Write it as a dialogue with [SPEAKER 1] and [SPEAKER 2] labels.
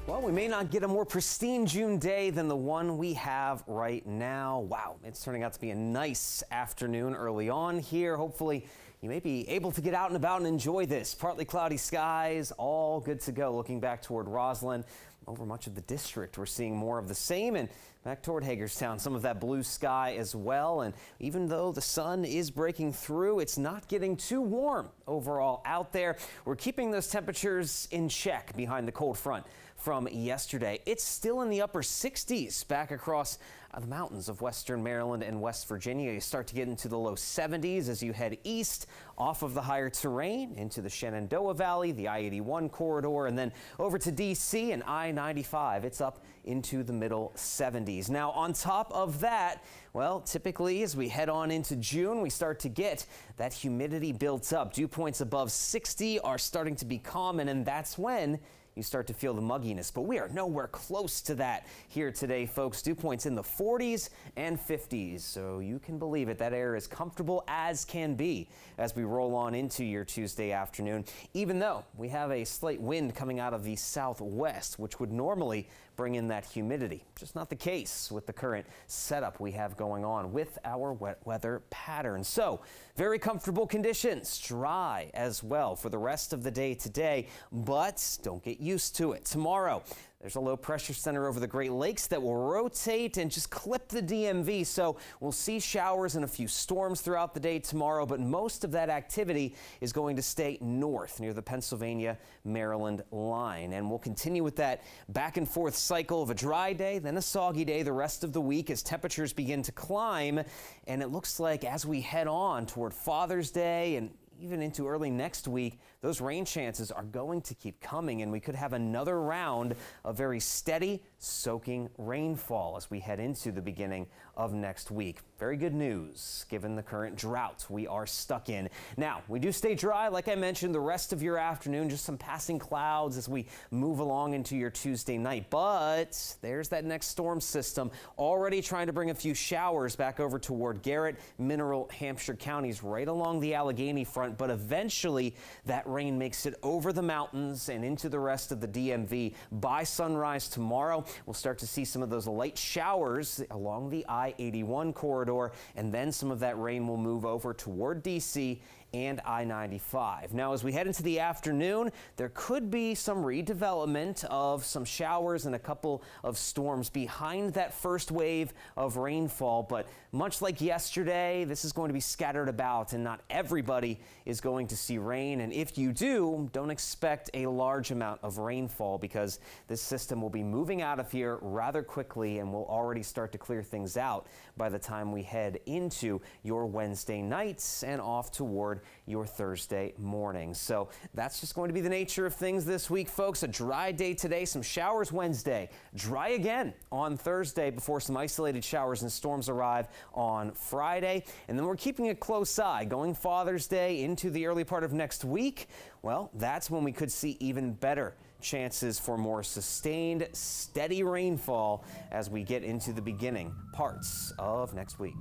[SPEAKER 1] Well, we may not get a more pristine June day than the one we have right now. Wow, it's turning out to be a nice afternoon early on here. Hopefully, you may be able to get out and about and enjoy this. Partly cloudy skies, all good to go. Looking back toward Roslyn, over much of the district, we're seeing more of the same. And back toward Hagerstown, some of that blue sky as well. And even though the sun is breaking through, it's not getting too warm overall out there. We're keeping those temperatures in check behind the cold front from yesterday. It's still in the upper 60s back across the mountains of western Maryland and West Virginia. You start to get into the low 70s as you head east off of the higher terrain into the Shenandoah Valley, the I-81 corridor, and then over to D.C. and I-95. It's up into the middle 70s. Now, on top of that, well, typically as we head on into June, we start to get that humidity built up. Dew points above 60 are starting to be common, and that's when you start to feel the mugginess, but we are nowhere close to that here today, folks. Dew points in the 40s and 50s, so you can believe it. That air is comfortable as can be as we roll on into your Tuesday afternoon, even though we have a slight wind coming out of the southwest, which would normally bring in that humidity. Just not the case with the current setup we have going on with our wet weather pattern. So very comfortable conditions, dry as well for the rest of the day today, but don't get used to it. Tomorrow, there's a low pressure center over the Great Lakes that will rotate and just clip the DMV. So we'll see showers and a few storms throughout the day tomorrow, but most of that activity is going to stay north near the Pennsylvania-Maryland line. And we'll continue with that back and forth cycle of a dry day, then a soggy day the rest of the week as temperatures begin to climb. And it looks like as we head on toward Father's Day and even into early next week, those rain chances are going to keep coming, and we could have another round of very steady, soaking rainfall as we head into the beginning of next week. Very good news, given the current drought we are stuck in. Now, we do stay dry, like I mentioned, the rest of your afternoon, just some passing clouds as we move along into your Tuesday night. But there's that next storm system already trying to bring a few showers back over toward Garrett, Mineral, Hampshire counties right along the Allegheny front. But eventually that rain makes it over the mountains and into the rest of the DMV. By sunrise tomorrow, we'll start to see some of those light showers along the I-81 corridor, and then some of that rain will move over toward D.C. and I-95. Now, as we head into the afternoon, there could be some redevelopment of some showers and a couple of storms behind that first wave of rainfall. But much like yesterday, this is going to be scattered about, and not everybody is going to see rain. And if you do, don't expect a large amount of rainfall because this system will be moving out of here rather quickly and will already start to clear things out by the time we head into your Wednesday nights and off toward your Thursday morning. So that's just going to be the nature of things this week, folks. A dry day today, some showers Wednesday, dry again on Thursday before some isolated showers and storms arrive on Friday. And then we're keeping a close eye going Father's Day into the early part of next week. Well, that's when we could see even better chances for more sustained, steady rainfall as we get into the beginning parts of next week.